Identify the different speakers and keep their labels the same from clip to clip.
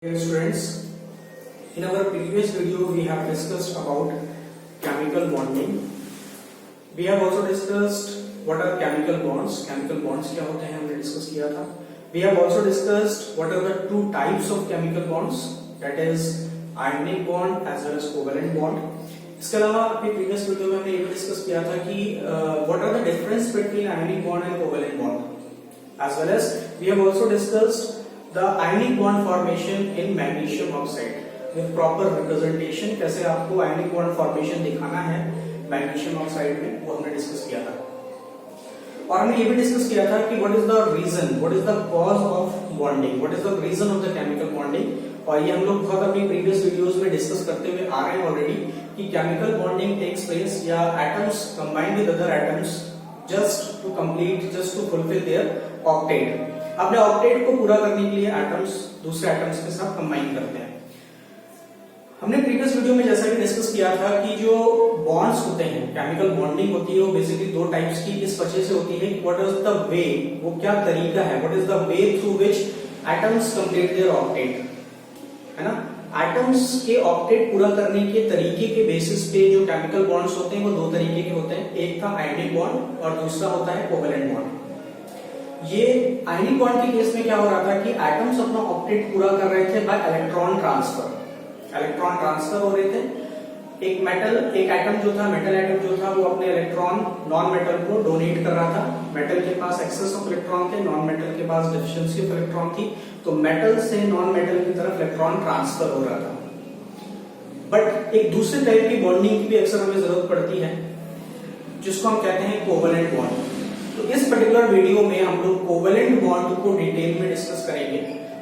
Speaker 1: Dear students, in our previous video we have discussed about chemical bonding. We have also discussed what are chemical bonds. Chemical bonds क्या होते हैं हमने discuss किया था. We have also discussed what are the two types of chemical bonds, that is ionic bond as well as covalent bond. इसके अलावा अपने previous video में हमने ये भी डिस्कस किया था कि what are the difference between ionic bond and covalent bond, as well as we have also discussed the ionic bond formation in magnesium oxide with proper representation. कैसे आपको ionic bond formation दिखाना है magnesium oxide में, वो हमने discuss किया था. और हमने ये भी डिस्कस किया था कि what is the reason, what is the cause of bonding, what is the reason of the chemical bonding. और ये हम लोग बहुत अपनी previous videos में डिस्कस करते हुए आ रहे हैं ऑलरेडी कि chemical bonding takes place या atoms combine with other atoms just to fulfill their octet. अपने ऑक्टेट को पूरा करने के लिए एटम्स दूसरे एटम्स के साथ कंबाइन करते हैं. हमने प्रीवियस वीडियो में जैसा कि डिस्कस किया था कि जो बॉन्ड्स होते हैं, केमिकल बॉन्डिंग होती है, वो बेसिकली दो टाइप्स की इस वजह से होती है कि व्हाट इज द वे, वो क्या तरीका है, what is the way through which atoms complete their octet, है ना. एटम्स के ऑक्टेट पूरा करने के तरीके के बेसिस पे जो केमिकल बॉन्ड्स होते हैं वो दो तरीके के होते हैं. एक था आयनिक बॉन्ड और दूसरा होता है कोवेलेंट बॉन्ड. ये आयनिक बॉन्ड के केस में क्या हो रहा था कि एटम्स अपना ऑक्टेट पूरा कर रहे थे bye electron transfer. Electron transfer हो रहे थे. एक एटम जो था, मेटल एटम जो था, वो अपने इलेक्ट्रॉन नॉन मेटल को डोनेट कर रहा था. मेटल के पास एक्सेस ऑफ इलेक्ट्रॉन थे, नॉन मेटल के पास डेफिशिएंसी ऑफ इलेक्ट्रॉन थी. तो मेटल से नॉन मेटल की तरफ इलेक्ट्रॉन ट्रांसफर हो रहा था. बट एक दूसरे टाइप की बॉन्डिंग की भी अक्सर हमें जरूरत पड़ती है, जिसको हम कहते हैं कोवेलेंट बॉन्ड. तो इस पर्टिकुलर वीडियो में हम लोग कोवेलेंट बॉन्ड को डिटेल में डिस्कस करेंगे,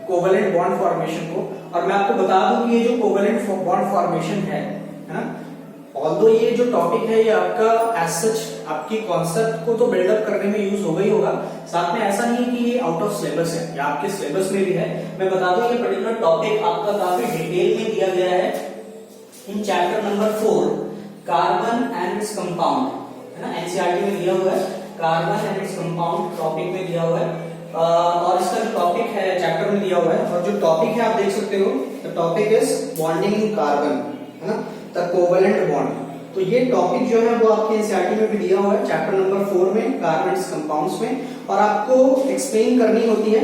Speaker 1: कोवेलेंट बॉन्ड फॉर्मेशन को. और मैं आपको बता दूं कि ये जो कोवेलेंट बॉन्ड फॉर्मेशन है ना, ऑल्दो ये जो टॉपिक है ये आपका एज सच आपकी कॉन्सेप्ट को तो बिल्डअप करने में यूज होगा ही होगा. साथ में ऐसा नहीं है कि ये आउट ऑफ सिलेबस है या आपके सिलेबस में भी है. मैं बता दूं ये पर्टिकुलर टॉपिक आपका काफी डिटेल में दिया गया है in chapter number 4 carbon and its compound, है ना. एनसीईआरटी में दिया हुआ है. Carbon and its compound topic में दिया हुआ है. और इसका जो टॉपिक है चैप्टर में दिया हुआ है. और जो टॉपिक है आप देख सकते हो, the topic is bonding in carbon, है ना, द कोवेलेंट बॉन्ड. तो ये टॉपिक जो है वो आपके एनसीईआरटी में भी दिया हुआ है चैप्टर नंबर 4 में, कार्बन एंड कंपाउंड्स में. और आपको एक्सप्लेन करनी होती है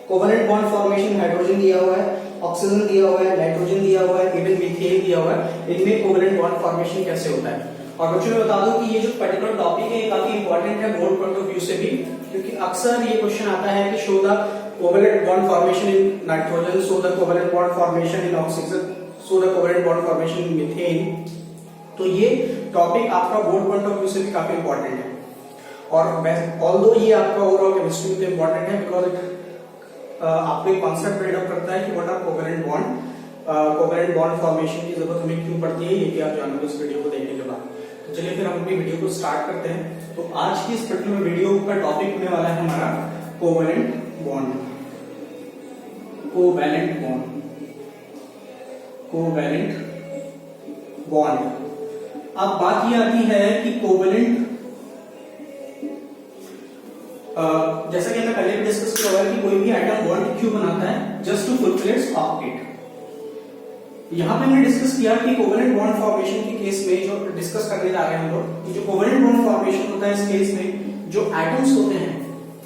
Speaker 1: कोवेलेंट बॉन्ड फॉर्मेशन. हाइड्रोजन दिया हुआ है, ऑक्सीजन दिया हुआ है, नाइट्रोजन दिया हुआ है, इवन मीथेन दिया हुआ है. इनमें कोवेलेंट बॉन्ड फॉर्मेशन कैसे होता है. और बच्चों में बता दूं कि ये जो पर्टिकुलर टॉपिक है ये काफी इंपॉर्टेंट है बोर्ड पॉइंट ऑफ व्यू से भी, क्योंकि अक्सर ये क्वेश्चन आता है कि show the covalent bond formation in nitrogen, show the covalent bond formation in oxygen, show the covalent bond formation in methane. तो ये टॉपिक आपका बोर्ड पॉइंट ऑफ व्यू से भी काफी इंपॉर्टेंट है. और ऑल्दो ये आपका ओवरऑल केमिस्ट्री में इंपॉर्टेंट है बिकॉज इट आपको एक कॉन्सेप्ट बिल्ड अप करता है कि what are covalent bond, covalent bond formation की जरूरत हमें क्यों पड़ती है, ये भी आप जानोगे इस वीडियो को देखने के बाद. तो चलिए फिर हम अपनी वीडियो को स्टार्ट करते हैं. तो आज की इस पर्टिकुलर वीडियो का टॉपिक होने वाला है हमारा covalent bond. Covalent bond, covalent bond. अब बात ये आती है कि कोवेलेंट, जैसा कि हमने पहले भी डिस्कस किया हुआ है कि कोई भी एटम बॉन्ड क्यों बनाता है, just to fulfil its octet. यहां पे हमने डिस्कस किया कि कोवेलेंट बॉन्ड फॉर्मेशन के केस में जो डिस्कस करने जा रहे हैं हम लोग, जो कोवेलेंट बॉन्ड फॉर्मेशन होता है इस केस में जो एटम्स होते हैं,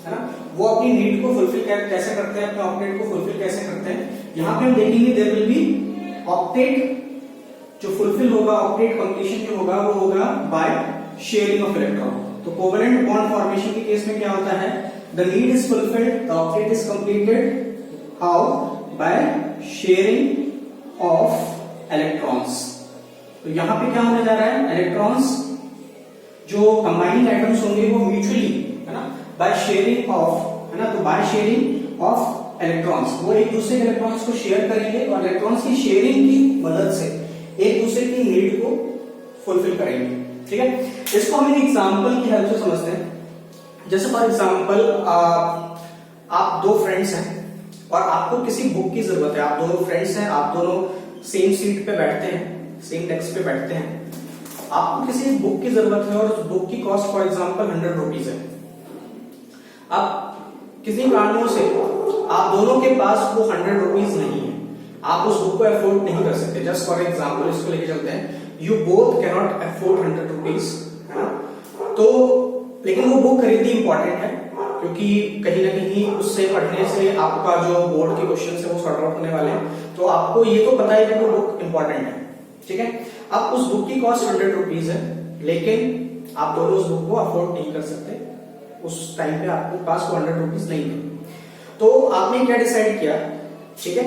Speaker 1: है ना, वो अपनी नीड को फुलफिल कैसे करते हैं, अपने ऑक्टेट को फुलफिल कैसे करते हैं. यहां पे हम देखेंगे देयर विल बी ऑक्टेट जो फुलफिल होगा, ऑक्टेट कंप्लीशन जो होगा वो होगा बाय शेयरिंग ऑफ इलेक्ट्रॉन. तो कोवेलेंट बॉन्ड फॉर्मेशन के केस में क्या होता है, the need is fulfilled, the octet is completed. How? By sharing of electrons. तो यहां पे क्या होने जा रहा है, इलेक्ट्रॉन्स जो कंबाइनिंग एटम्स होंगे वो म्यूचुअली, है ना, बाय शेयरिंग ऑफ, है ना, तो बाय शेयरिंग ऑफ इलेक्ट्रॉन्स वो एक दूसरे के इलेक्ट्रॉन्स को शेयर करेंगे और इलेक्ट्रॉन्स की शेयरिंग की मदद से एक दूसरे की नीड को फुलफिल करेंगे. ठीक है. इसको हम एक एग्जांपल की हेल्प से समझते हैं. जैसे फॉर एग्जांपल आप दो फ्रेंड्स हैं और आपको किसी बुक की जरूरत है. आप दोनों फ्रेंड्स हैं, आप दोनों सेम सीट पे बैठते हैं, सेम डेस्क पे बैठते हैं. आपको किसी बुक की जरूरत है और उस बुक की कॉस्ट फॉर एग्जांपल 100 रुपीज है. अब किसी कारणों से आप दोनों के पास वो 100 रुपीज नहीं है, आप उस बुक को अफोर्ड नहीं कर सकते। जस्ट फॉर एग्जाम्पल इसको लेके चलते हैं, you both can not afford 100 rupees, है ना। तो लेकिन वो बुक खरीदनी इंपॉर्टेंट है, क्योंकि कहीं ना कहीं उससे पढ़ने से आपका जो बोर्ड के क्वेश्चन है वो सॉर्ट आउट होने वाले हैं। तो आपको ये तो पता है कि वो बुक इंपॉर्टेंट है, ठीक है। अब उस बुक की कॉस्ट 100 रुपीज है, लेकिन आप दोनों उस बुक को अफोर्ड नहीं कर सकते, उस टाइम पे आपके पास 100 रुपीज नहीं है। तो आपने क्या डिसाइड किया, ठीक है,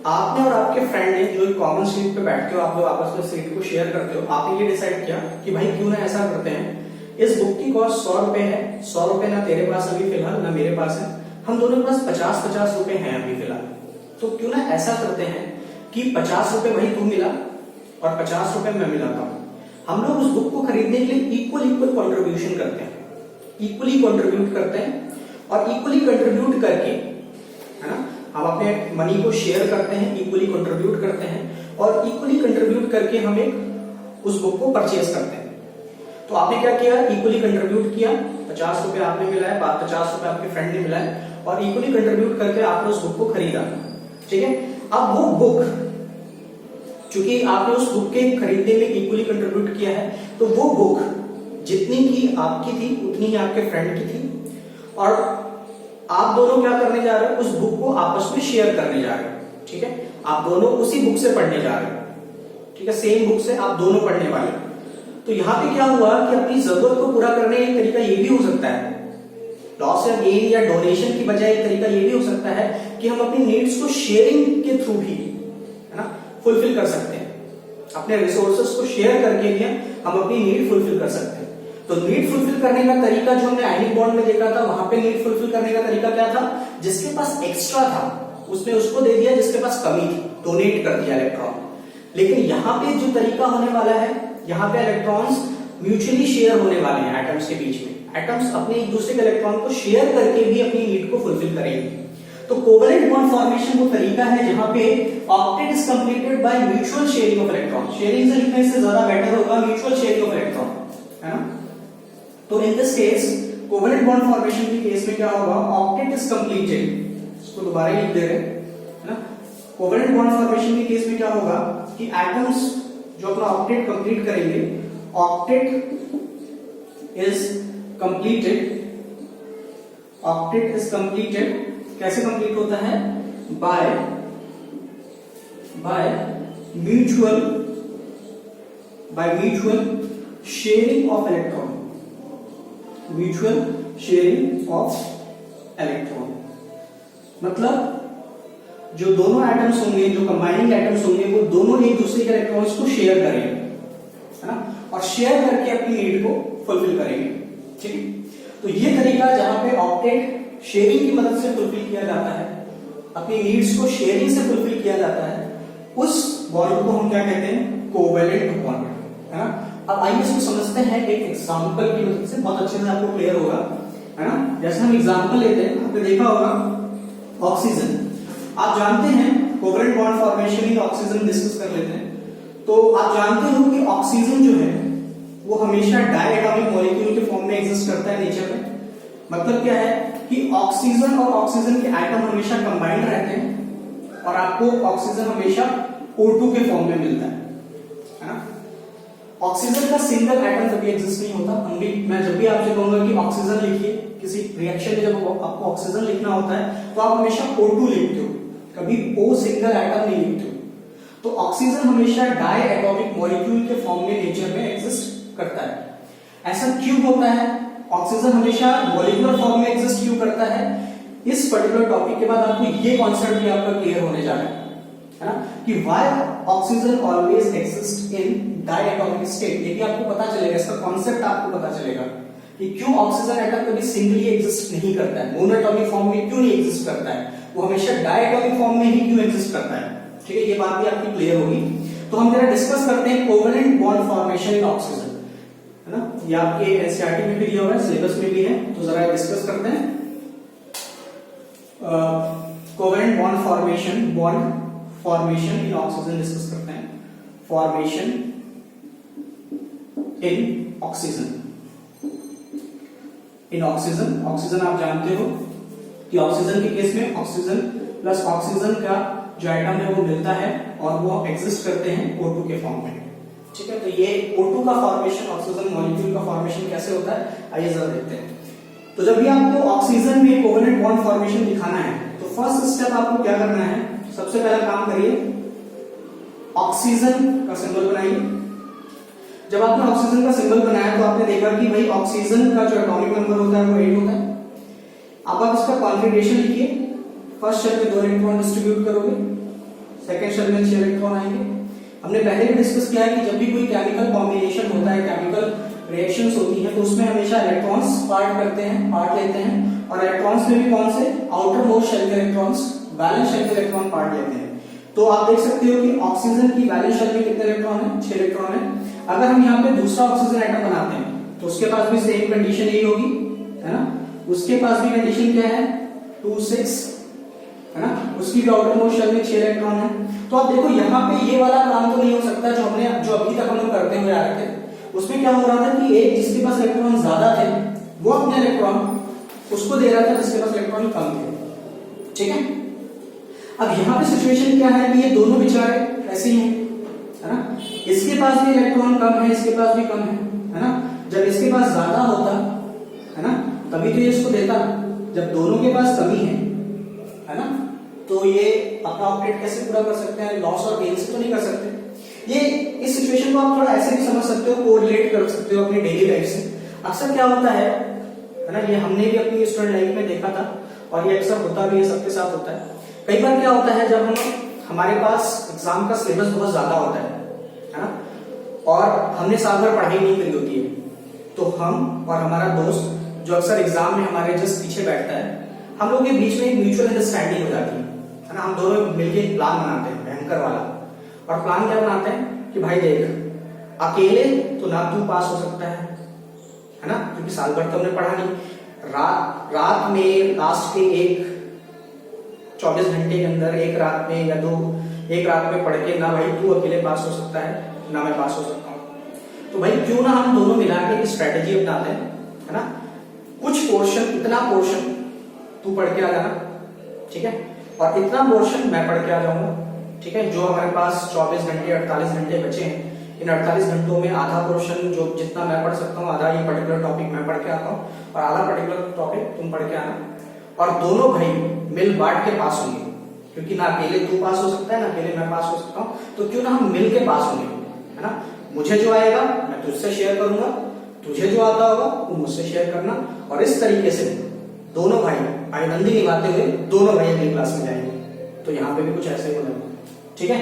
Speaker 1: आपने और आपके फ्रेंड ने जो कॉमन सीट पे बैठते हो, आप लोग आपस में सीट को शेयर करते हो, आपने ये डिसाइड किया कि भाई क्यों ना ऐसा करते हैं, इस बुक की कॉस्ट 100 रुपए है, 100 रुपए ना तेरे पास अभी फिलहाल ना मेरे पास है, हम दोनों के पास 50-50 रुपए हैं अभी फिलहाल। तो क्यों ना ऐसा करते हैं कि 50 रुपए भाई तू मिला और 50 रुपए मैं मिलाता हूं। हम लोग उस बुक को खरीदने के लिए इक्वल कंट्रीब्यूशन करते हैं, इक्वली कंट्रीब्यूट करते हैं, और इक्वली कंट्रीब्यूट करके, है ना, हम अपने मनी को शेयर करते हैं, इक्वली कंट्रीब्यूट करते हैं, और इक्वली कंट्रीब्यूट करके हम एक उस बुक को परचेज करते हैं। तो आपने क्या किया, इक्वली कंट्रीब्यूट किया, 50 रुपए आपने मिलाया, 50 रुपए आपके फ्रेंड ने मिलाया, और इक्वली कंट्रीब्यूट करके आपने उस बुक को खरीदा, ठीक है। अब वो बुक, चूंकि आपने उस बुक के खरीदने में इक्वली कंट्रीब्यूट किया है, तो वो बुक जितनी की आपकी थी उतनी ही आपके फ्रेंड की थी, और आप दोनों क्या करने जा रहे हो, उस बुक को आपस में शेयर करने जा रहे हो, ठीक है। आप दोनों उसी बुक से पढ़ने जा रहे हो, ठीक है, सेम बुक से आप दोनों पढ़ने वाले हो। तो यहाँ पे क्या हुआ कि अपनी जरूरत को पूरा करने का एक तरीका ये भी हो सकता है, लॉस या गेन या डोनेशन की बजाय एक तरीका ये भी हो सकता है कि हम अपनी नीड्स को शेयरिंग के थ्रू भी, है ना, फुलफिल कर सकते हैं। अपने रिसोर्सेस को शेयर करके भी हम अपनी नीड फुलफिल कर सकते हैं। तो नीड फुलफिल करने का तरीका जो हमने आयनिक बॉन्ड में देखा था, वहां पे नीड फुलफिल करने का तरीका क्या था, जिसके पास एक्स्ट्रा था उसने उसको दे दिया, जिसके पास कमी थी डोनेट कर दिया इलेक्ट्रॉन। लेकिन यहाँ पे जो तरीका होने वाला है, यहाँ पे इलेक्ट्रॉन्स म्यूचुअली शेयर होने वाले हैं एटम्स के बीच में। एटम्स अपने एक दूसरे के इलेक्ट्रॉन को शेयर करके भी अपनी नीड को फुलफिल करेंगे। तो कोवेलेंट बॉन्ड फॉर्मेशन वो तरीका है जहां पे octet is completed by mutual sharing of electron. Sharing से लिखने से ज्यादा बेटर होगा म्यूचुअल शेयरिंग ऑफ इलेक्ट्रॉन, है ना। तो in this case covalent bond formation के केस में क्या होगा, ऑक्टेट इज कंप्लीटेड, इसको दोबारा लिख दे रहे हैं, है ना। कोवेलेंट बॉन्ड फॉर्मेशन के केस में क्या होगा कि एटम्स जो अपना ऑक्टेट कंप्लीट करेंगे, octet is completed, octet is completed कैसे कंप्लीट होता है, by mutual sharing of electron, mutual sharing of electron. मतलब जो दोनों एटम्स होंगे, जो कंबाइनिंग एटम्स होंगे, वो दोनों एक दूसरे के इलेक्ट्रॉन्स को शेयर करेंगे, है ना, और शेयर करके अपनी नीड को फुलफिल करेंगे, ठीक है। तो ये तरीका जहां पे ऑक्टेट शेयरिंग की मदद से फुलफिल किया जाता है, अपनी नीड्स को शेयरिंग से फुलफिल किया जाता है, उस बॉन्ड को हम क्या कहते हैं, कोवेलेंट बॉन्ड, है ना। अब आइए इसको समझते हैं एक एग्जांपल की मदद से, बहुत अच्छे से आपको क्लियर होगा, है ना। जैसे हम एग्जांपल लेते हैं, आपने देखा होगा ऑक्सीजन, आप जानते हैं कोवेलेंट बॉन्ड फॉर्मेशन इन ऑक्सीजन डिस्कस कर लेते हैं। तो आप जानते हो कि ऑक्सीजन जो है वो हमेशा डायएटॉमिक मॉलिक्यूल के फॉर्म में एग्जिस्ट करता है नेचर में। मतलब क्या है कि ऑक्सीजन और ऑक्सीजन के एटम हमेशा कंबाइंड रहते हैं, और आपको ऑक्सीजन हमेशा O2 के फॉर्म में मिलता है ना। ऑक्सीजन का सिंगल एटम कभी एग्जिस्ट नहीं होता। मैं जब भी आपसे कहूंगा कि ऑक्सीजन लिखिए, किसी रिएक्शन में जब आपको ऑक्सीजन लिखना होता है तो आप हमेशा O2 लिखते हो, कभी O सिंगल एटम नहीं लिखते हो। तो ऑक्सीजन हमेशा डायएटॉमिक मॉलिक्यूल के फॉर्म में नेचर में एग्जिस्ट करता है। ऐसा क्यों होता है, ऑक्सीजन हमेशा मॉलिक्यूलर फॉर्म में एग्जिस्ट क्यों करता है, इस पर्टिकुलर टॉपिक के बाद आपको ये कॉन्सेप्ट भी आपका क्लियर होने जा रहा है ना, कि why oxygen always exist in diatomic state. ये भी आपको पता चलेगा, इसका कॉन्सेप्ट आपको पता चलेगा कि क्यों ऑक्सीजन एटम कभी सिंगली एग्जिस्ट नहीं करता है, मोनोएटॉमिक फॉर्म में क्यों नहीं एग्जिस्ट करता है, वो हमेशा डायएटॉमिक फॉर्म में ही क्यों एग्जिस्ट करता है। ठीक है, ये बात भी आपकी क्लियर होगी। तो हम जरा डिस्कस करते हैं कोवेलेंट बॉन्ड फॉर्मेशन इन ऑक्सीजन, है ना। ये आपके एनसीईआरटी में भी दिया हुआ है, सिलेबस में भी है, तो जरा डिस्कस करते हैं। कोवेलेंट बॉन्ड फॉर्मेशन इन ऑक्सीजन डिस्कस करते हैं। फॉर्मेशन इन ऑक्सीजन, ऑक्सीजन आप जानते हो कि ऑक्सीजन के केस में ऑक्सीजन प्लस ऑक्सीजन का जो एटम है वो मिलता है और वो एग्जिस्ट करते हैं O2 के फॉर्म में। ठीक है, तो ये O2 का फॉर्मेशन, ऑक्सीजन मॉलिक्यूल का फॉर्मेशन कैसे होता है, आइए जरा देखते हैं। तो जब भी आपको ऑक्सीजन में कोवेलेंट बॉन्ड फॉर्मेशन दिखाना है तो फर्स्ट स्टेप आपको क्या करना है, सबसे पहला काम करिए, ऑक्सीजन का सिंबल बनाइए। जब आपने ऑक्सीजन का सिंबल बनाया तो आपने देखा कि भाई ऑक्सीजन का जो एटॉमिक नंबर होता है वो 8 होता है। अब आप इसका कॉन्फिगरेशन लिखिए, फर्स्ट शेल में 2 इलेक्ट्रॉन डिस्ट्रीब्यूट करोगे, सेकंड शेल में 6 इलेक्ट्रॉन आएंगे। हमने पहले भी डिस्कस किया है कि जब भी कोई केमिकल कॉम्बिनेशन होता है, केमिकल रिएक्शंस होती हैं, तो उसमें हमेशा इलेक्ट्रॉन्स पार्ट करते हैं, पार्ट लेते हैं, और इलेक्ट्रॉन्स में भी कौन से, आउटर मोस्ट शेल के इलेक्ट्रॉन्स, वैलेंस शेल के इलेक्ट्रॉन पार्ट लेते हैं। तो आप देख सकते हो कि ऑक्सीजन की वैलेंस शेल में कितने इलेक्ट्रॉन है, 6 इलेक्ट्रॉन है। अगर हम यहाँ पे दूसरा ऑक्सीजन एटम बनाते हैं तो उसके पास भी सेम कंडीशन यही होगी, है ना, उसके पास भी कंडीशन क्या है, 2 6, है ना, उसकी भी आउटर मोस्ट शेल में 6 इलेक्ट्रॉन है। तो आप देखो यहाँ पे ये वाला काम तो नहीं हो सकता जो अभी तक हम लोग करते हुए आ रहे थे। उसमें क्या हो रहा था कि एक जिसके पास इलेक्ट्रॉन ज्यादा थे वो अपने इलेक्ट्रॉन उसको दे रहा था जिसके पास इलेक्ट्रॉन कम थे। ठीक है, अब यहाँ पे सिचुएशन क्या है कि ये दोनों बेचारे ऐसे ही हैं, है ना, इसके पास भी इलेक्ट्रॉन कम है, इसके पास भी कम है ना। जब इसके पास ज्यादा होता है ना तभी तो ये इसको देता, जब दोनों के पास कमी है ना, तो ये अपना ऑपरेट कैसे पूरा कर सकते हैं, लॉस और गेन से तो नहीं कर सकते। ये इस सिचुएशन को आप थोड़ा ऐसे भी समझ सकते हो, कोरिलेट कर सकते हो अपनी डेली लाइफ से। अक्सर क्या होता है ना, ये हमने भी अपनी स्टूडेंट लाइफ में देखा था और ये अक्सर होता भी है, सबके साथ होता है। कई बार क्या होता है जब हमारे पास एग्जाम का सिलेबस बहुत ज्यादा होता है ना, और हमने साल भर पढ़ाई नहीं करी होती है, तो हम और हमारा दोस्त जो अक्सर एग्जाम में हमारे जस्ट पीछे बैठता है, हम लोग के बीच में एक म्यूचुअल अंडरस्टैंडिंग हो जाती है ना। हम दोनों मिलकर एक प्लान बनाते हैं भयंकर वाला, और प्लान क्या बनाते हैं कि भाई देख, अकेले तो ना तू पास हो सकता है ना, क्योंकि साल भर तो हमने पढ़ा नहीं, रात में लास्ट के 24 घंटे के अंदर एक रात में या एक रात में पढ़ के ना भाई तू अकेले पास हो सकता है ना मैं पास हो सकता हूं। तो भाई क्यों ना हम दोनों मिला के एक स्ट्रेटेजी अपनाते हैं, है ना, कुछ पोर्शन, इतना पोर्शन तू पढ़ के आ जाना, ठीक है, और इतना पोर्शन मैं पढ़ के आ जाऊंगा। ठीक है, जो हमारे पास 24 घंटे 48 घंटे बचे हैं, इन 48 घंटों में आधा पोर्शन जो जितना मैं पढ़ सकता हूँ, आधा ये पर्टिकुलर टॉपिक मैं पढ़ के आता हूँ और आधा पर्टिकुलर टॉपिक तुम पढ़ के आना, और दोनों भाई मिल बांट के पास होंगे, क्योंकि ना अकेले तू पास हो सकता है ना अकेले मैं पास हो सकता हूँ। तो क्यों ना हम मिल के पास होंगे, है ना, मुझे जो आएगा मैं तुझसे शेयर करूंगा, तुझे जो आता होगा वो मुझसे शेयर करना, और इस तरीके से दोनों भाई भाईबंदी निभाते हुए दोनों भाई अगली क्लास में जाएंगे। तो यहाँ पे भी कुछ ऐसे ही होगा, ठीक है।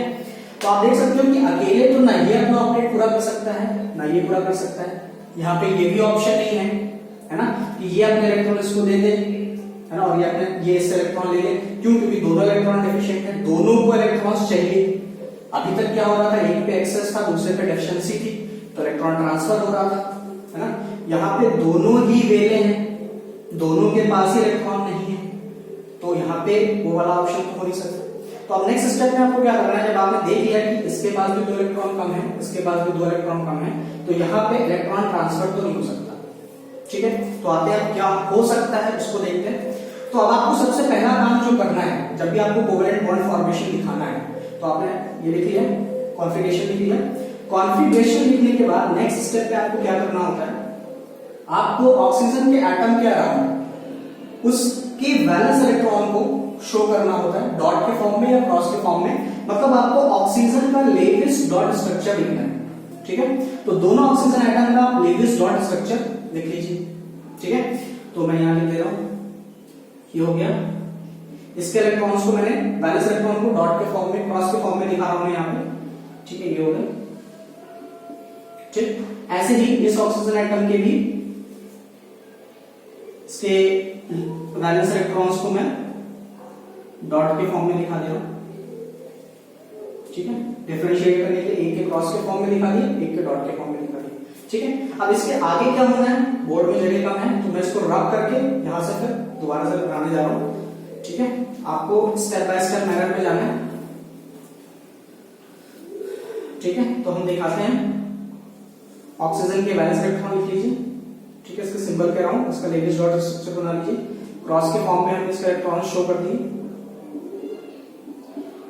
Speaker 1: तो आप देख सकते हो कि अकेले तो ना ये अपना ऑपरेट पूरा कर सकता है ना ये पूरा कर सकता है। यहाँ पे ये भी ऑप्शन नहीं है ना, कि ये अपने इलेक्ट्रॉन इसको दे दे, है ना, और ये अपने ये इससे इलेक्ट्रॉन ले ले। क्यों? क्योंकि दोनों इलेक्ट्रॉन डेफिशिएंट है, दोनों को इलेक्ट्रॉन्स चाहिए। अभी तक क्या हो रहा था, एक पे एक्सेस था दूसरे पे डेफिशिएंसी थी, तो इलेक्ट्रॉन ट्रांसफर हो रहा था, है ना। यहाँ पे दोनों ही वेले हैं, दोनों के पास ही इलेक्ट्रॉन नहीं है, तो यहाँ पे वो वाला ऑप्शन तो हो नहीं सकता। तो अब नेक्स्ट स्टेप में आपको क्या करना है, जब आपने देख लिया कि इसके पास भी 2 इलेक्ट्रॉन कम है, इसके पास भी 2 इलेक्ट्रॉन कम है, तो यहाँ पे इलेक्ट्रॉन ट्रांसफर तो नहीं हो सकता, ठीक है। तो आते हैं क्या हो सकता है उसको देखते हैं। तो अब आपको सबसे पहला काम जो करना है, जब भी आपको कोवेलेंट बॉन्ड फॉर्मेशन दिखाना है, तो आपने ये लिख लिया, कॉन्फिगरेशन लिख लिया। कॉन्फिगरेशन लिखने के बाद नेक्स्ट स्टेप पे आपको क्या करना होता है, आपको ऑक्सीजन के एटम के अराउंड उसके वैलेंस इलेक्ट्रॉन को शो करना होता है, डॉट के फॉर्म में या क्रॉस के फॉर्म में। मतलब आपको ऑक्सीजन का लेविस डॉट स्ट्रक्चर लिखना है, ठीक है। तो दोनों ऑक्सीजन एटम का लेविस डॉट स्ट्रक्चर लिख लीजिए, ठीक है। तो मैं यहां लिख दे रहा हूं, ये हो गया। इसके इलेक्ट्रॉन्स को मैंने वैलेंस इलेक्ट्रॉन को डॉट के फॉर्म में, क्रॉस के फॉर्म में दिखा रहा हूं यहाँ पे, ठीक है, ये हो गया, ठीक। ऐसे ही इस ऑक्सीजन एटम के भी इसके वैलेंस इलेक्ट्रॉन्स को मैं डॉट के फॉर्म में दिखा दे रहा हूं, ठीक है। डिफरेंशिएट करने के लिए एक के क्रॉस के फॉर्म में दिखा दिया, एक के डॉट के फॉर्म में दिखा दिया, ठीक है। अब इसके आगे क्या होना है, बोर्ड में जगह कम है तो मैं इसको रब करके यहां से फिर दोबारा से बनाने जा रहा हूं, ठीक है। आपको स्टेप बाय स्टेप मैनर में जाना है, ठीक है। तो हम दिखाते हैं, ऑक्सीजन के वैलेंस इलेक्ट्रॉन लिख लीजिए, ठीक है। इसका सिंबल कह रहा हूं, इसका लेविस डॉट स्ट्रक्चर बना लीजिए। क्रॉस के फॉर्म में हमने इसका इलेक्ट्रॉन शो कर दिए।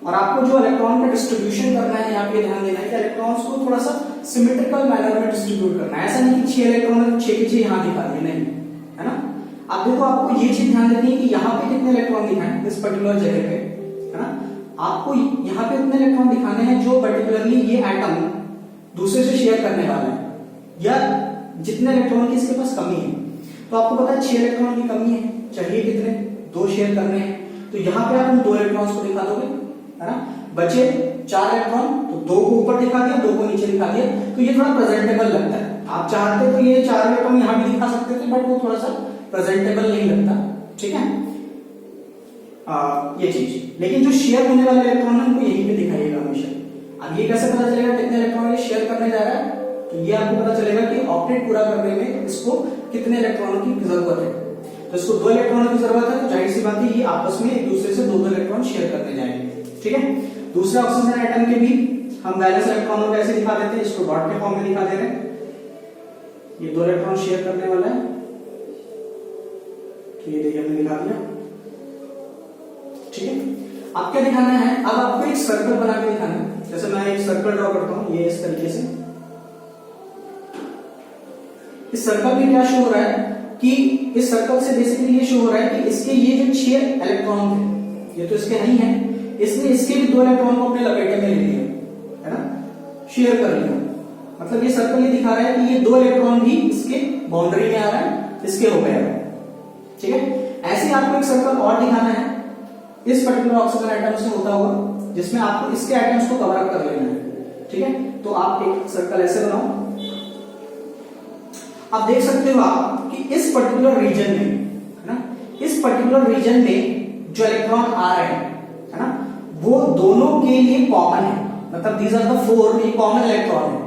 Speaker 1: और आपको जो इलेक्ट्रॉन का डिस्ट्रीब्यूशन करना है यहाँ पे ध्यान देना है कि इलेक्ट्रॉन्स को थोड़ा सा सिमेट्रिकल मैनर में डिस्ट्रीब्यूट करना है। ऐसा नहीं कि 6 इलेक्ट्रॉन 6 के 6 यहाँ दिखा दिए, नहीं, है ना। अब देखो आपको ये चीज ध्यान देनी है कि यहाँ पे कितने इलेक्ट्रॉन दिखाएं इस पर्टिकुलर जगह पे, है ना। आपको यहाँ पे उतने इलेक्ट्रॉन दिखाने हैं जो पर्टिकुलरली ये एटम दूसरे से शेयर करने वाला है, या जितने इलेक्ट्रॉन की इसके पास कमी है। तो आपको पता है 6 इलेक्ट्रॉन की कमी है, चाहिए कितने, 2 शेयर करने हैं। तो यहाँ पे आप उन 2 इलेक्ट्रॉन्स को दिखा दोगे, है ना। बचे 4 इलेक्ट्रॉन, तो 2 को ऊपर दिखा दिया, 2 को नीचे दिखा दिया, तो ये थोड़ा प्रेजेंटेबल लगता है। आप चाहते तो ये 4 इलेक्ट्रॉन यहाँ भी दिखा सकते थे, बट वो थोड़ा सा प्रेजेंटेबल नहीं लगता, ठीक है। ये चीज, लेकिन जो शेयर होने वाला इलेक्ट्रॉन है उनको यहीं पे दिखाइएगा हमेशा। अब ये कैसे पता चलेगा कितने इलेक्ट्रॉन ये शेयर करने जा रहा है, तो ये आपको पता चलेगा कि ऑक्टेट पूरा करने में इसको कितने इलेक्ट्रॉनों की जरूरत है। तो इसको 2 इलेक्ट्रॉनों की जरूरत है, तो जाहिर सी बात है ये आपस में एक दूसरे से 2-2 इलेक्ट्रॉन शेयर करते जाएंगे, ठीक है। दूसरा ऑक्सीजन एटम के भी हम बैलेंस इलेक्ट्रॉनों को ऐसे दिखा देते हैं, इसको डॉट के फॉर्म में दिखा दे रहे हैं। ये 2 इलेक्ट्रॉन शेयर करने वाला है, ये देखिए हमने दिखा दिया, ठीक है। अब क्या दिखाना है, अब आपको एक सर्कल बना के दिखाना है। जैसे मैं एक सर्कल ड्रॉ करता हूं, ये इस तरीके से। इस सर्कल में क्या शो हो रहा है कि इस सर्कल से बेसिकली ये शो हो रहा है कि इसके ये जो 6 इलेक्ट्रॉन थे, ये तो इसके नहीं है, इसने इसके भी 2 इलेक्ट्रॉन को अपने लपेटे में ले लिया, है ना, शेयर कर लिया। मतलब ये सर्कल ये दिखा रहा है कि ये 2 इलेक्ट्रॉन भी इसके बाउंड्री में आ रहा है, इसके हो गया है, ठीक है। ऐसे ही आपको एक सर्कल और दिखाना है इस पर्टिकुलर ऑक्सीजन एटम से होता हुआ, जिसमें आपको इसके एटम्स को कवर अप कर लेना है, ठीक है। तो आप एक सर्कल ऐसे बनाओ। आप देख सकते हो आप कि इस पर्टिकुलर रीजन में, है ना, इस पर्टिकुलर रीजन में जो इलेक्ट्रॉन आ रहे हैं, है ना, वो दोनों के लिए कॉमन है। मतलब these are the 4 common electron है।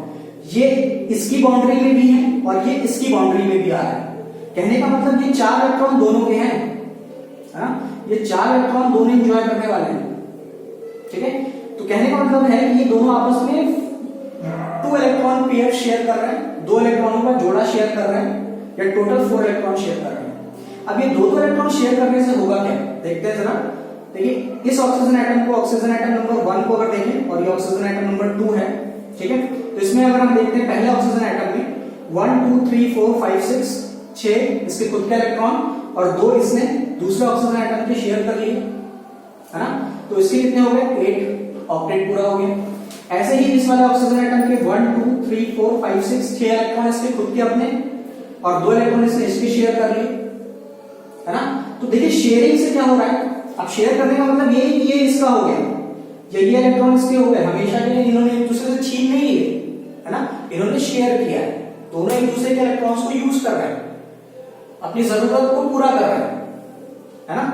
Speaker 1: ये इसकी बाउंड्री में भी है और ये इसकी बाउंड्री में भी आ रहा है। कहने का मतलब ये 4 इलेक्ट्रॉन दोनों के हैं, है ना, ये 4 इलेक्ट्रॉन दोनों एंजॉय करने वाले हैं, ठीक है। तो कहने का मतलब है कि ये दोनों आपस में 2 इलेक्ट्रॉन पेयर शेयर कर रहे हैं, 2 इलेक्ट्रॉनों का जोड़ा शेयर कर रहे हैं, या टोटल 4 इलेक्ट्रॉन शेयर कर रहे हैं। अब ये 2-2 इलेक्ट्रॉन शेयर करने से होगा क्या, देखते हैं जरा। देखिए इस ऑक्सीजन एटम को ऑक्सीजन एटम नंबर 1 को अगर देखें और ये ऑक्सीजन एटम नंबर 2 है, ठीक है। तो इसमें अगर हम देखते हैं पहले ऑक्सीजन एटम में 1 2 3 4 5 6 6 इसके खुद के इलेक्ट्रॉन और 2 इसने दूसरे ऑक्सीजन एटम के शेयर कर लिए, है ना। तो इसके कितने हो गए, 8 ऑक्टेट पूरा हो गया। ऐसे ही इस वाले ऑक्सीजन एटम के 1 2 3 4 5 6 6 इलेक्ट्रॉन इसके खुद के अपने और 2 इलेक्ट्रॉन इसने इसके शेयर कर लिए, है ना। तो देखिए शेयरिंग से क्या हो रहा है, अब शेयर करने का मतलब ये इसका हो गया, ये इलेक्ट्रॉन इसके हो गए, हमेशा के लिए इन्होंने एक दूसरे से छीन नहीं लिए, है ना, इन्होंने शेयर किया है। दोनों एक दूसरे के इलेक्ट्रॉन्स को यूज कर रहे हैं, अपनी जरूरत को पूरा कर रहे हैं, है ना।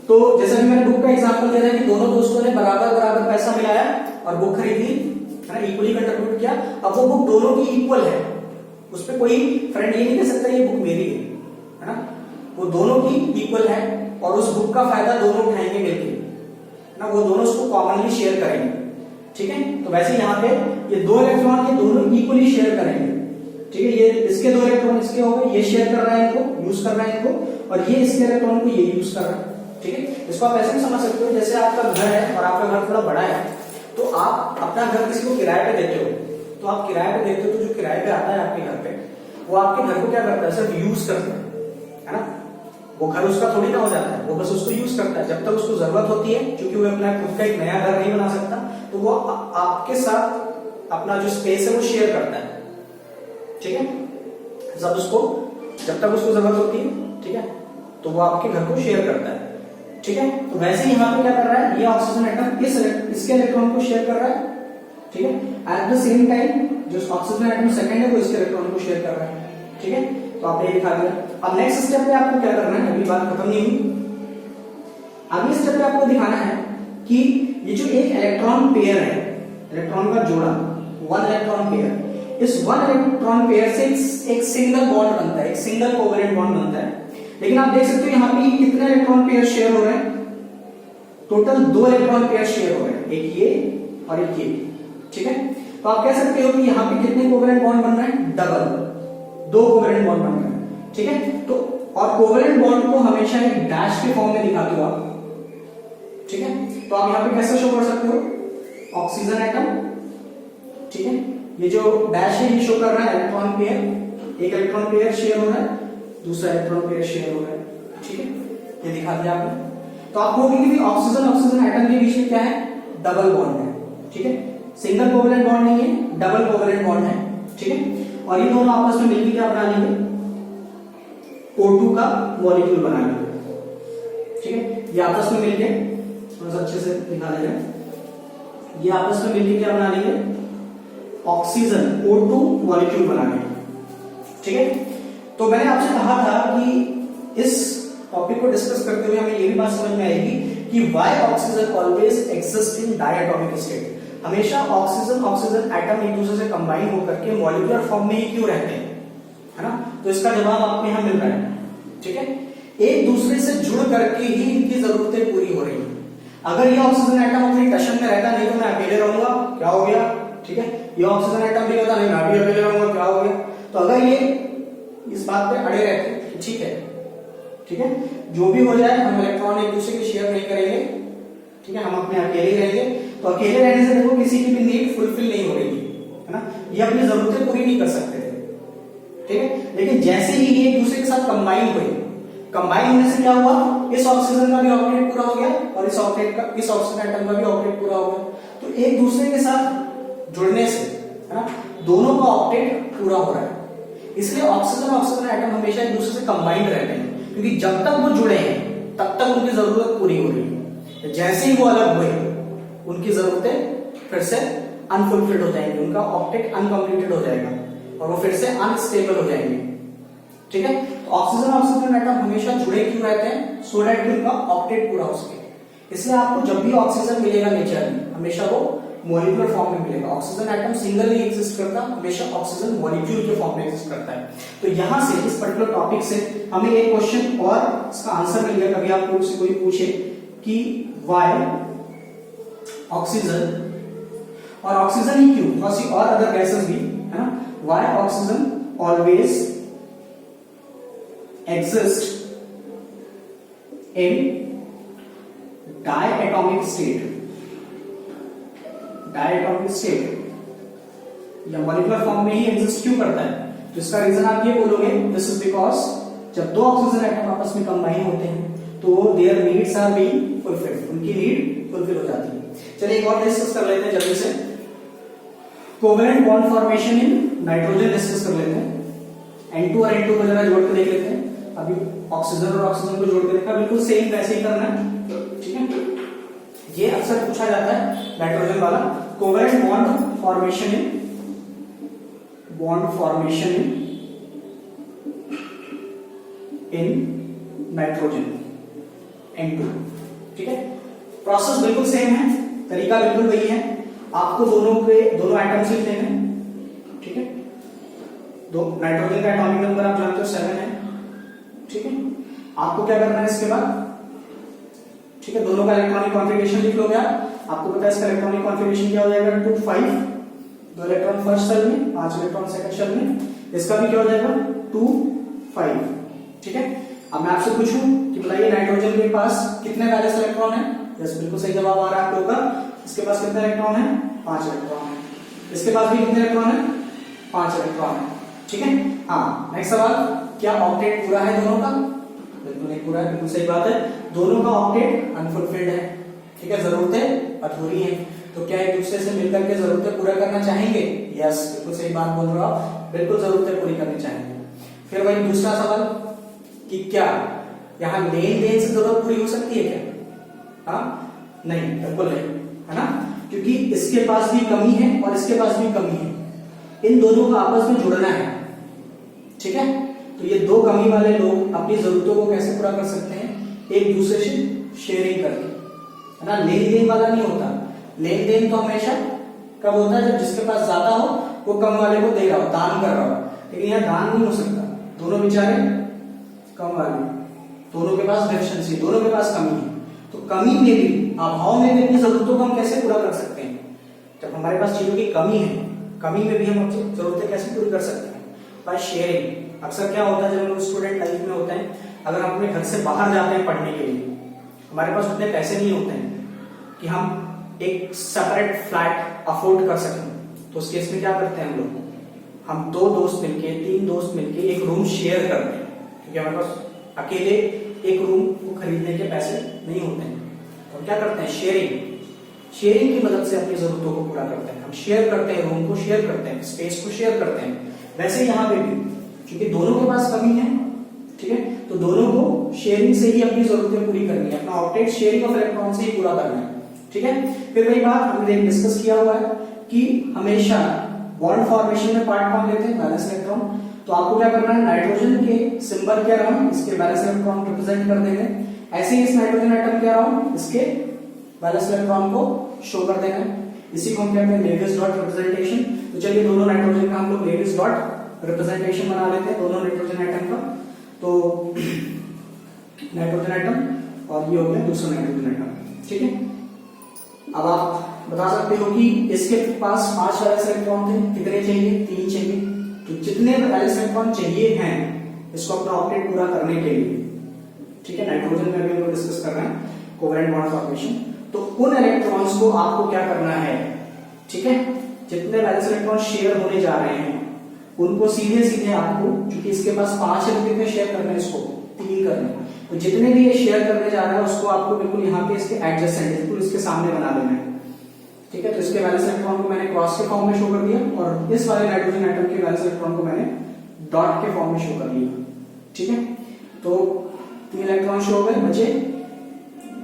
Speaker 1: तो जैसे कि मैंने बुक का एग्जांपल दे रहा है कि दोनों दोस्तों ने बराबर पैसा मिलाया और बुक खरीदी, है ना, इक्वली कंट्रीब्यूट किया। अब वो बुक दोनों की इक्वल है, उस पर कोई फ्रेंड ये नहीं कह सकता ये बुक मेरी है ना, वो दोनों की इक्वल है और उस बुक का फायदा दोनों उठाएंगे मिलकर, ना, वो दोनों उसको कॉमनली शेयर करेंगे, ठीक है। तो वैसे यहाँ पे ये 2 इलेक्ट्रॉन ये दोनों इक्वली शेयर करेंगे, ठीक है। ये इसके 2 इलेक्ट्रॉन इसके हो गए, ये शेयर कर रहा है इनको, यूज कर रहा है इनको, और ये इसके इलेक्ट्रॉन को ये यूज कर रहा है, ठीक है। इसको आप ऐसे भी समझ सकते हो, जैसे आपका घर है और आपका घर थोड़ा बड़ा है, तो आप अपना घर किसी को किराए पे देते हो, तो आप किराए पे देते हो, तो जो किराए पे आता है आपके घर पे, वो आपके घर को क्या करता है, सिर्फ यूज करता है ना। वो घर उसका थोड़ी ना हो जाता है, वो बस उसको यूज करता है जब तक उसको जरूरत होती है, क्योंकि वो अपना खुद का एक नया घर नहीं बना सकता, तो वो आपके साथ अपना जो स्पेस है वो शेयर करता है, ठीक है। जब तक उसको जरूरत होती है, ठीक है, तो वो आपके घर को शेयर करता है, ठीक है। तो वैसे यहाँ पे क्या कर रहा है, ये ऑक्सीजन एटम इसके इलेक्ट्रॉन को शेयर कर रहा है, ठीक है। एट द सेम टाइम जो ऑक्सीजन एटम सेकंड है वो इसके इलेक्ट्रॉन को शेयर कर रहा है, ठीक है। तो आपने ये दिखा दिया। अब नेक्स्ट स्टेप पे आपको क्या करना है, अभी बात खत्म नहीं हुई, अगले स्टेप पे आपको दिखाना है कि ये जो एक इलेक्ट्रॉन पेयर है, इलेक्ट्रॉन का जोड़ा 1 इलेक्ट्रॉन पेयर, इस 1 इलेक्ट्रॉन पेयर से एक सिंगल बॉन्ड बनता है, एक सिंगल कोवेलेंट बॉन्ड बनता है। लेकिन आप देख सकते हो यहाँ पे कितने इलेक्ट्रॉन पेयर शेयर हो रहे हैं, टोटल 2 इलेक्ट्रॉन पेयर शेयर हो रहे हैं, एक ये और एक ये, ठीक है। तो आप कह सकते हो कि यहाँ पे कितने कोवेलेंट बॉन्ड बन रहे हैं, डबल, 2 कोवेलेंट बॉन्ड बन रहे हैं, ठीक है। तो और कोवेलेंट बॉन्ड को हमेशा एक डैश के फॉर्म में दिखाते हो आप, ठीक है। तो आप यहां पे कैसे शो कर सकते हो, ऑक्सीजन एटम, ठीक है, ये जो डैश है ये शो कर रहा है इलेक्ट्रॉन पेयर, एक इलेक्ट्रॉन पेयर शेयर हो रहा है, दूसरा इलेक्ट्रॉन पेयर शेयर हो रहा है, ठीक है, ये दिखा दिया आपने। तो आप कहोगे कि ऑक्सीजन ऑक्सीजन एटम के बीच में क्या है, डबल बॉन्ड है, ठीक है, सिंगल कोवेलेंट बॉन्ड नहीं है, डबल कोवेलेंट बॉन्ड है, ठीक है। और ये दोनों आपस में मिलकर क्या बना लेंगे, O2 का मॉलिक्यूल बना लेंगे, ठीक है। ये आपस में मिलकर थोड़ा सा अच्छे से दिखा दे रहे हैं, ये आपस में मिलकर क्या बना लेंगे, ऑक्सीजन O2 मॉलिक्यूल बना लेंगे, ठीक है। तो मैंने आपसे कहा था कि इस टॉपिक को डिस्कस करते हुए हमें ये भी बात समझ में आएगी कि why oxygen always exist in diatomic state, हमेशा ऑक्सीजन ऑक्सीजन एटम एक दूसरे से कंबाइन होकर के मॉलिक्यूलर फॉर्म में ही क्यों रहते हैं, है ना। तो इसका जवाब आपको यहां मिल रहा है, ठीक है, एक दूसरे से जुड़ करके ही इनकी जरूरतें पूरी हो रही है। अगर ये ऑक्सीजन एटम अपनी टशन में रहता नहीं तो मैं अकेले रहूंगा, क्या हो गया, ठीक है, ये ऑक्सीजन एटम भी होता नहीं मैं भी अकेले रहूंगा, क्या हो गया। तो अगर ये इस बात पे अड़े रहते, ठीक है, ठीक है, जो भी हो जाए हम इलेक्ट्रॉन एक दूसरे के शेयर नहीं करेंगे, ठीक है, हम अपने अकेले ही रहेंगे। तो अकेले रहने से देखो किसी की भी नीड फुलफिल नहीं हो रही है ना, ये अपनी जरूरतें पूरी नहीं कर सकते थे, ठीक है। लेकिन जैसे ही ये एक दूसरे के साथ कंबाइन हुए, कंबाइन होने से क्या हुआ, इस ऑक्सीजन का भी ऑक्टेट पूरा हो गया और इस ऑक्सीजन एटम का भी ऑक्टेट पूरा हो गया। तो एक दूसरे के साथ जुड़ने से, है ना, दोनों का ऑक्टेट पूरा हो रहा है। इसलिए ऑक्सीजन ऑक्सीजन एटम हमेशा एक दूसरे से कंबाइंड रहते हैं, क्योंकि जब तक वो जुड़े हैं तब तक उनकी जरूरत पूरी हो रही है। जैसे ही वो अलग हुए उनकी जरूरतें फिर से अनफुलफिल्ड हो जाएंगी, उनका ऑक्टेट अनकंप्लीटेड हो जाएगा और वो फिर से अनस्टेबल हो जाएंगे, ठीक है। तो ऑक्सीजन ऑक्सीजन एटम हमेशा जुड़े क्यों रहते हैं, सो दैट उनका ऑक्टेट पूरा हो सके। इसलिए आपको जब भी ऑक्सीजन मिलेगा नेचर में हमेशा वो मॉलिक्यूलर फॉर्म में मिलेगा। ऑक्सीजन एटम सिंगल नहीं एग्जिस्ट करता, हमेशा ऑक्सीजन मॉलिक्यूल के फॉर्म में एग्जिस्ट करता है। तो यहां से इस पर्टिकुलर टॉपिक से हमें एक क्वेश्चन और इसका आंसर मिल गया। कभी आपको उससे कोई पूछे कि व्हाई ऑक्सीजन, और ऑक्सीजन ही क्यों, बहुत और अदर गैसेस भी, है ना, why oxygen always exist in diatomic state, diatomic state या मॉलिक्यूलर फॉर्म में ही एग्जिस्ट क्यों करता है। तो इसका रीजन आप ये बोलोगे, दिस इज बिकॉज जब दो ऑक्सीजन एटम आपस में कंबाइन होते हैं तो their needs are being fulfilled, उनकी नीड फुलफिल हो जाती है। चलिए एक और डिस्कस कर लेते हैं जल्दी से, covalent bond formation in nitrogen discuss कर लेते हैं। N2 और N2 को जरा जोड़ के देख लेते हैं। अभी ऑक्सीजन और ऑक्सीजन को जोड़ के देखा, बिल्कुल सेम वैसे ही करना है, ठीक है। ये अक्सर पूछा जाता है नाइट्रोजन वाला, covalent bond formation in nitrogen N2, ठीक है। प्रोसेस बिल्कुल सेम है, तरीका बिल्कुल वही है। आपको दोनों एटम्स लिखने हैं, ठीक है। दो नाइट्रोजन का एटॉमिक नंबर आप जानते हो 7 है, ठीक है। आपको क्या करना है इसके बाद, ठीक है, दोनों का इलेक्ट्रॉनिक कॉन्फ़िगरेशन लिख लोगे आप। आपको पता है इसका इलेक्ट्रॉनिक कॉन्फ़िगरेशन क्या हो जाएगा, 2 5, 2 इलेक्ट्रॉन फर्स्ट शेल में, 5 इलेक्ट्रॉन सेकंड शेल में। इसका भी क्या हो जाएगा 2 5, ठीक है। अब मैं आपसे पूछूं कि बताइए नाइट्रोजन के पास कितने वैलेंस इलेक्ट्रॉन है। यस, बिल्कुल सही जवाब आ रहा है आप लोगों का। इसके पास कितने इलेक्ट्रॉन है, 5 इलेक्ट्रॉन है। इसके पास भी कितने इलेक्ट्रॉन है, 5 इलेक्ट्रॉन है, ठीक है। हाँ, नेक्स्ट सवाल, क्या ऑक्टेट पूरा है दोनों का, बिल्कुल नहीं पूरा है, बिल्कुल सही बात है। दोनों का ऑक्टेट अनफुलफिल्ड है, ठीक है, जरूरतें अधूरी हैं। तो क्या एक दूसरे से मिलकर के जरूरतें पूरा करना चाहेंगे। यस, बिल्कुल सही बात बोल रहे हो आप, बिल्कुल जरूरतें पूरी करनी चाहेंगे। फिर वही दूसरा सवाल कि क्या यहाँ लेन देन से जरूरत पूरी हो सकती है क्या, हाँ नहीं, बिल्कुल नहीं, है ना, क्योंकि इसके पास भी कमी है और इसके पास भी कमी है, इन दोनों को आपस में जुड़ना है, ठीक है। तो ये दो कमी वाले लोग अपनी जरूरतों को कैसे पूरा कर सकते हैं, एक दूसरे से शेयरिंग करके, है ना। लेन देन वाला नहीं होता, लेन देन तो हमेशा कब होता है, जब जिसके पास ज्यादा हो वो कम वाले को दे रहा हो, दान कर रहा हो। लेकिन यहाँ दान नहीं हो सकता, दोनों बेचारे कम वाले, दोनों के पास डेफिशिएंसी, दोनों के पास कमी है। तो कमी में भी, अभाव में भी अपनी जरूरतों को हम कैसे पूरा कर सकते हैं, जब हमारे पास चीजों की कमी है, कमी में भी हम अपनी जरूरतें कैसे पूरी कर सकते हैं, बाय शेयरिंग, अक्सर क्या होता है जब हम लोग स्टूडेंट लाइफ में होते हैं, अगर हम अपने घर से बाहर जाते हैं पढ़ने के लिए, हमारे पास उतने पैसे नहीं होते हैं कि हम एक सेपरेट फ्लैट अफोर्ड कर सकें, तो उस केस में क्या करते हैं हम लोग, हम 2 दोस्त मिलके 3 दोस्त मिलके एक रूम शेयर करते हैं, क्योंकि हमारे पास अकेले एक रूम को खरीदने के पैसे नहीं होते हैं। तो हम क्या करते हैं, शेयरिंग की मदद से अपनी जरूरतों को पूरा करते हैं। हम शेयर करते हैं, रूम को शेयर करते हैं, स्पेस को शेयर करते हैं। वैसे यहाँ पे भी क्योंकि दोनों के पास कमी है, ठीक है, तो दोनों को शेयरिंग से ही अपनी जरूरतें पूरी करनी है, अपना ऑक्टेट शेयरिंग ऑफ इलेक्ट्रॉन से ही पूरा करना है, ठीक है। फिर वही बात हमने डिस्कस किया हुआ है कि हमेशा बॉन्ड फॉर्मेशन में पार्ट कौन लेते हैं, वैलेंस इलेक्ट्रॉन। तो आपको क्या करना है, नाइट्रोजन के सिंबल के अराउंड इसके वैलेंस इलेक्ट्रॉन रिप्रेजेंट कर देंगे। ऐसे ही इस नाइट्रोजन एटम के अराउंड इसके वैलेंस इलेक्ट्रॉन को शो कर देना है। इसी को हम कहते हैं लेविस डॉट रिप्रेजेंटेशन। तो चलिए दोनों नाइट्रोजन का हम लोग लेविस डॉट रिप्रेजेंटेशन बना लेते हैं, दोनों नाइट्रोजन एटम का। तो नाइट्रोजन एटम और ये हो गया दूसरा नाइट्रोजन एटम, ठीक है। अब आप बता सकते हो कि इसके पास 5 वैलेंस इलेक्ट्रॉन थे, कितने चाहिए, 3 चाहिए। तो जितने वैलेंस इलेक्ट्रॉन चाहिए हैं इसको अपना ऑक्टेट पूरा करने के लिए, ठीक है, नाइट्रोजन में अभी हम लोग डिस्कस कर रहे हैं कोवेलेंट बॉन्ड फॉर्मेशन। तो उन इलेक्ट्रॉन्स को आपको क्या करना है, ठीक है, जितने वैलेंस इलेक्ट्रॉन शेयर होने जा रहे हैं उनको सीधे सीधे आपको, क्योंकि इसके पास 5 है, कितने शेयर करने हैं, इसको 3 करने हैं। तो जितने भी ये शेयर करने जा रहा है उसको आपको बिल्कुल यहाँ पे इसके एडजेसेंट, बिल्कुल इसके सामने बना देना है, ठीक है। तो इसके वैलेंस इलेक्ट्रॉन को मैंने क्रॉस के फॉर्म में शो कर दिया और इस वाले नाइट्रोजन एटम के वैलेंस इलेक्ट्रॉन को मैंने डॉट के फॉर्म में शो कर दिया, ठीक है। तो 3 इलेक्ट्रॉन शो हो गए,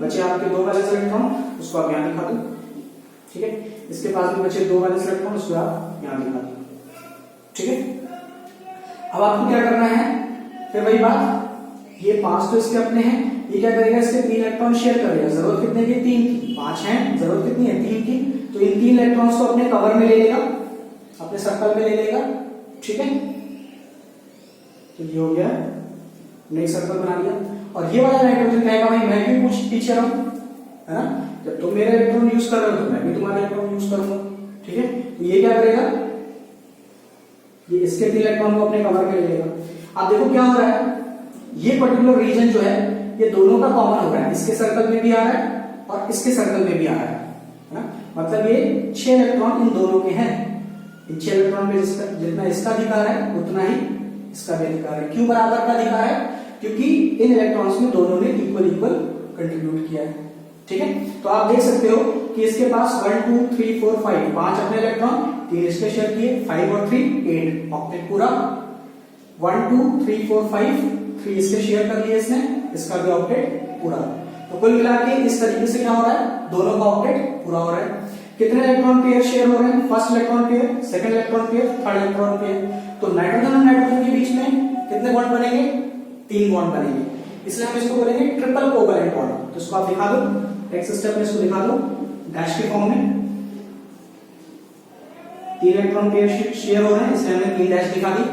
Speaker 1: बचे आपके 2 वैलेंस इलेक्ट्रॉन, उसको आप यहाँ दिखा दो, ठीक है। इसके पास भी बचे 2 वैलेंस इलेक्ट्रॉन, उसको आप यहाँ दिखा दो, ठीक है। अब आपको क्या करना है, फिर वही बात, ये 5 तो इसके अपने हैं, ये क्या करेगा, इसके 3 इलेक्ट्रॉन शेयर करेगा। जरूरत कितने की, 3 की, 5 है, जरूरत कितनी है, 3 की। तो इन 3 इलेक्ट्रॉन्स को अपने कवर में ले लेगा, अपने सर्कल में ले लेगा, ठीक है। तो ये हो गया, नई सर्कल बना लिया। और ये वाला नाइट्रोजन कहेगा भाई मैं भी कुछ पीछे रहूं, है ना, जब तुम मेरे इलेक्ट्रॉन यूज कर रहे हो तो मैं भी तुम्हारे इलेक्ट्रॉन यूज करूंगा, ठीक है। तो ये क्या करेगा, ये इसके 3 इलेक्ट्रॉन को अपने कवर में ले लेगा। अब देखो क्या हो रहा है, ये पर्टिकुलर रीजन जो है ये दोनों का कॉमन हो रहा है, इसके सर्कल में भी आ रहा है और इसके सर्कल में भी आ रहा है ना। मतलब ये 6 इलेक्ट्रॉन इन दोनों के हैं। इन 6 इलेक्ट्रॉन में जितना इसका अधिकार है उतना ही इसका भी अधिकार है। क्यों बराबर का अधिकार है, क्योंकि इन इलेक्ट्रॉन्स में दोनों ने इक्वल कंट्रीब्यूट किया है, ठीक है। तो आप देख सकते हो कि इसके पास 1 2 3 4 5 5 अपने इलेक्ट्रॉन, 3 इसके शेयर किए, 5 और 3 8, ऑक्टेट पूरा। 1 2 3 4 5 3 इसके शेयर कर लिए इसने, इसका भी ऑक्टेट पूरा। तो कुल मिला के इस तरीके से क्या हो रहा है, दोनों का ऑक्टेट पूरा हो रहा है। कितने इलेक्ट्रॉन पेयर शेयर हो रहे हैं, first electron pair, second electron pair, third electron pair. तो नाइट्रोजन और नाइट्रोजन के बीच में कितने बॉन्ड बनेंगे, 3 बॉन्ड बनेंगे, इसलिए हम इसको बोलेंगे ट्रिपल कोवैलेंट बॉन्ड। तो इसको आप दिखा दो, टेक्स्ट सिस्टम में इसको दिखा दो डैश के फॉर्म में। 3 इलेक्ट्रॉन पेयर शेयर हो रहे हैं, इसलिए हमने 3 डैश दिखा दी।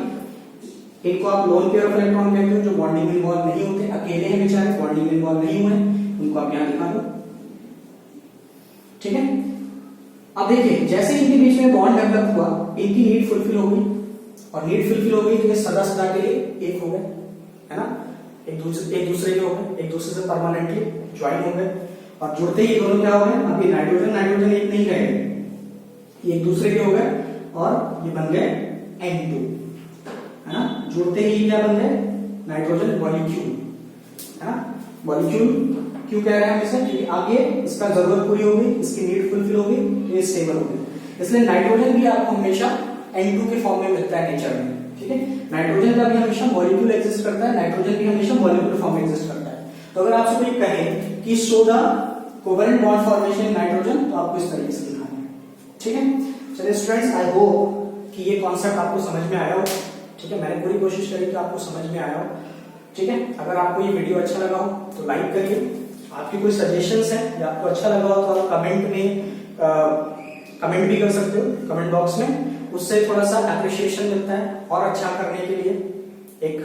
Speaker 1: इनको आप लोन पेयर ऑफ इलेक्ट्रॉन कहते हो, जो बॉन्डिंग में इन्वॉल्व नहीं होते, अकेले हैं बेचारे, बॉन्डिंग में इन्वॉल्व नहीं हुए, उनको आप यहां दिखा दो, ठीक है। अब देखिए जैसे इनके बीच में बॉन्ड डेवलप हुआ, इनकी नीड फुलफिल हो गई, और नीड फुलफिल हो गई तो ये सदा के लिए एक हो गए, है ना, एक दूसरे के हो गए, एक दूसरे से परमानेंटली ज्वाइन हो गए। और जुड़ते ही दोनों क्या हो गए, अब ये नाइट्रोजन एक नहीं गए, ये एक दूसरे के हो गए और ये बन गए N2, है ना। जुड़ते ही क्या बन गए, नाइट्रोजन मॉलिक्यूल, है ना। मॉलिक्यूल क्यों कह रहे हैं हम इसे, क्योंकि आगे इसका जरूरत पूरी हो गई, इसकी नीड फुलफिल हो गई, तो ये स्टेबल हो गई। इसलिए नाइट्रोजन भी आपको हमेशा N2 के फॉर्म में मिलता है नेचर में, ठीक है। नाइट्रोजन का भी हमेशा मॉलिक्यूल एग्जिस्ट करता है, नाइट्रोजन भी हमेशा मॉलिक्यूलर फॉर्म में एग्जिस्ट करता है। तो अगर आपसे कोई कहे कि show the covalent bond formation in nitrogen, तो आपको इस तरीके से दिखाना है, ठीक है। चलिए स्टूडेंट्स, आई होप कि ये कॉन्सेप्ट आपको समझ में आया हो, ठीक है। मैंने पूरी कोशिश करी कि आपको समझ में आया हो, ठीक है। अगर आपको ये वीडियो अच्छा लगा हो तो लाइक करिए, आपकी कोई सजेशंस है या आपको अच्छा लगा हो तो आप कमेंट में कमेंट भी कर सकते हो, कमेंट बॉक्स में, उससे थोड़ा सा एप्रिशिएशन मिलता है और अच्छा करने के लिए एक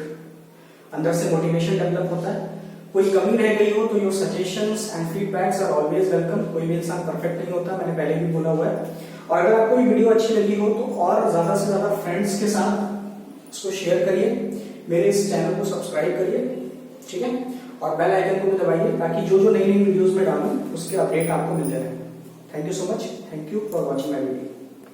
Speaker 1: अंदर से मोटिवेशन डेवलप होता है। कोई कमी रह गई हो तो your suggestions and feedbacks are always welcome. कोई भी इंसान परफेक्ट नहीं होता, मैंने पहले भी बोला हुआ है। और अगर आपको ये वीडियो अच्छी लगी हो तो और ज्यादा से ज्यादा फ्रेंड्स के साथ इसको शेयर करिए, मेरे इस चैनल को सब्सक्राइब करिए, ठीक है, और बेल आइकन को भी दबाइए ताकि जो जो नई नई वीडियोस में डालूं उसके अपडेट आपको मिलते रहे। Thank you so much, thank you for watching my video.